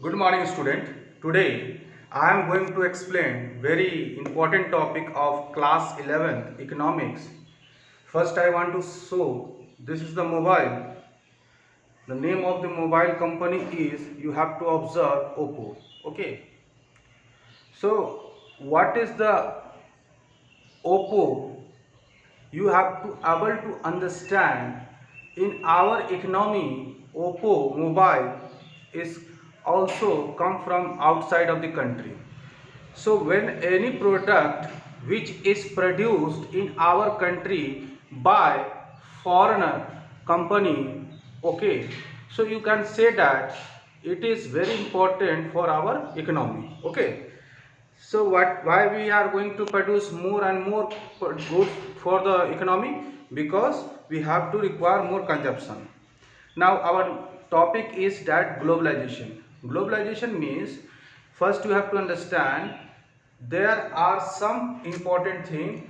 Good morning student. Today I am going to explain very important topic of class 11th economics. First I want to show this is the mobile. The name of the mobile company is you have to observe Oppo. Okay. So what is the Oppo? You have to able to understand in our economy Oppo mobile is also come from outside of the country. So when any product which is produced in our country by foreigner company, okay, so you can say that it is very important for our economy. Okay. So why we are going to produce more and more goods for the economy? Because we have to require more consumption. Now our topic is that globalization. Globalization means first you have to understand there are some important thing,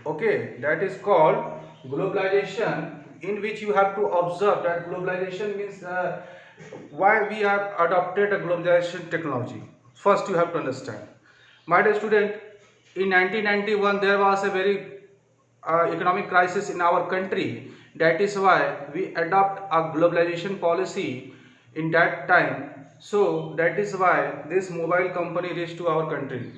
okay, that is called globalization, in which you have to observe that globalization means why we are adopted a globalization technology. First you have to understand, my dear student, in 1991 there was a very economic crisis in our country. That is why we adopt a globalization policy in that time. So that is why this mobile company reached to our country.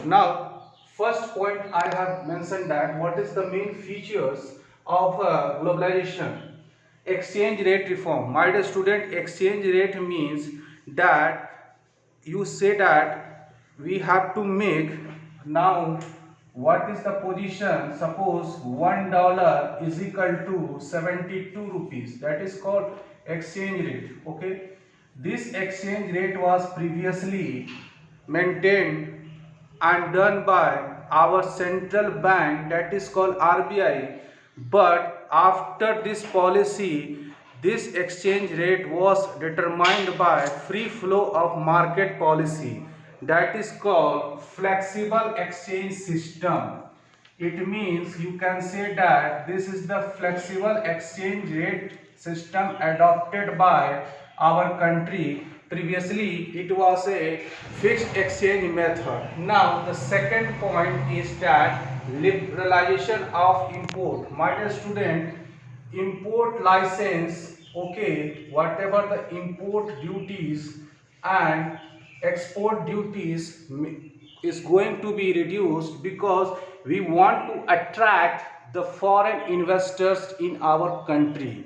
Now, first point I have mentioned that what is the main features of globalization? Exchange rate reform. My dear student, exchange rate means that you say that we have to make now what is the position? Suppose $1 is equal to 72 rupees. That is called exchange rate. Okay. This exchange rate was previously maintained and done by our central bank, that is called RBI. But after this policy, this exchange rate was determined by free flow of market policy, that is called flexible exchange system. It means you can say that this is the flexible exchange rate system adopted by our country. Previously it was a fixed exchange method. Now the second point is that liberalization of import. My dear student, import license, okay, whatever the import duties and export duties is going to be reduced, because we want to attract the foreign investors in our country.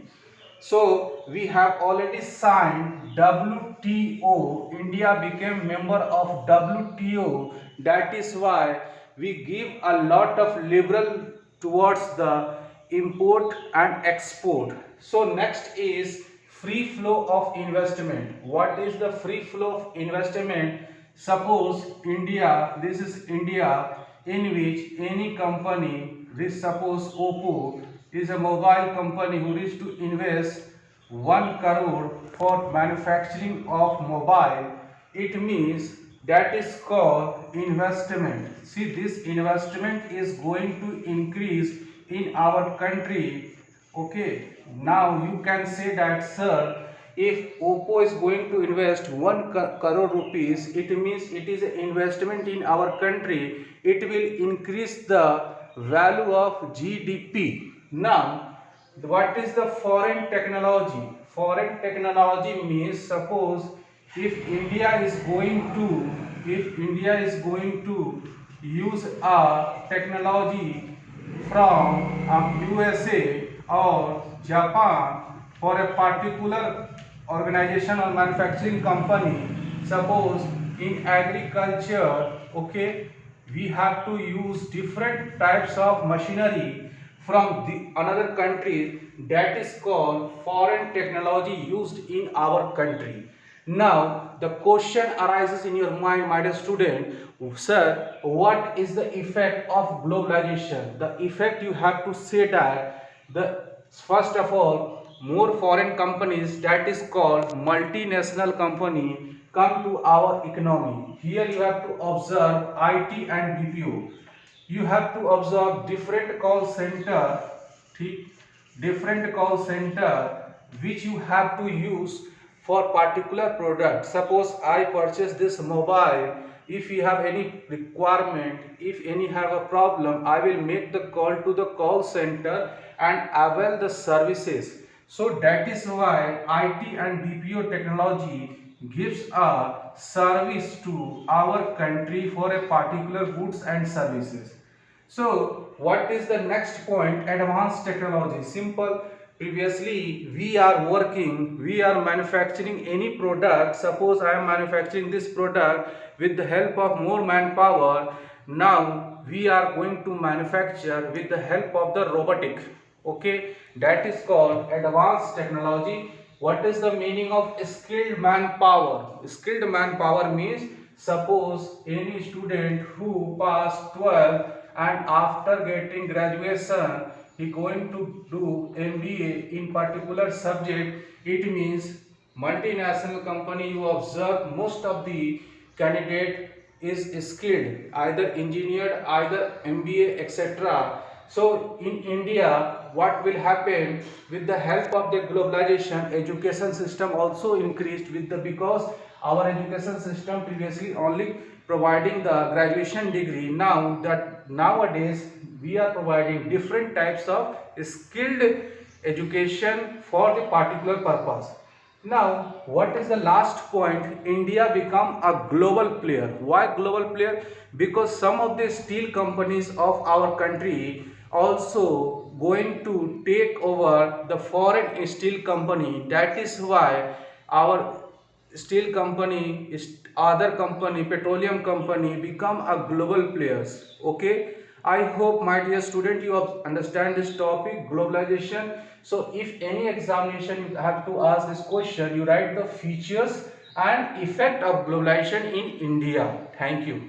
So we have already signed WTO. India became member of WTO. That is why we give a lot of liberal towards the import and export. So next is free flow of investment. What is the free flow of investment? Suppose India, this is India, in which any company, this suppose Oppo is a mobile company who is to invest 1 crore for manufacturing of mobile. It means that is called investment. See, this investment is going to increase in our country. Okay, now you can say that, sir, if Oppo is going to invest 1 crore rupees, it means it is an investment in our country. It will increase the value of GDP. Now, what is the foreign technology? Foreign technology means, suppose if India is going to use a technology from USA or Japan for a particular organization or manufacturing company. Suppose in agriculture, okay, we have to use different types of machinery from the another country, that is called foreign technology used in our country. Now the question arises in your mind, my dear student, sir, what is the effect of globalization? The effect, you have to say that the first of all, more foreign companies, that is called multinational company, come to our economy. Here you have to observe IT and BPO. You have to observe different call center, different call center which you have to use for particular product. Suppose I purchase this mobile. If you have any requirement, if any have a problem, I will make the call to the call center and avail the services. So that is why IT and BPO technology gives a service to our country for a particular goods and services. So what is the next point? Advanced technology. Simple. Previously we are manufacturing any product. Suppose I am manufacturing this product with the help of more manpower. Now we are going to manufacture with the help of the robotic. Okay, that is called advanced technology. What is the meaning of skilled manpower? Skilled manpower means suppose any student who passed 12 and after getting graduation he going to do MBA in particular subject. It means multinational company you observe most of the candidate is skilled, either engineered, either MBA, etc. So in India, what will happen with the help of the globalization, education system also increased with the because our education system previously only providing the graduation degree. Now that nowadays we are providing different types of skilled education for the particular purpose. Now, what is the last point? India become a global player. Why global player? Because some of the steel companies of our country also going to take over the foreign steel company. That is why our steel company is other company, petroleum company become a global players. Okay, I hope my dear student you understand this topic globalization. So if any examination you have to ask this question, you write the features and effect of globalization in India. Thank you.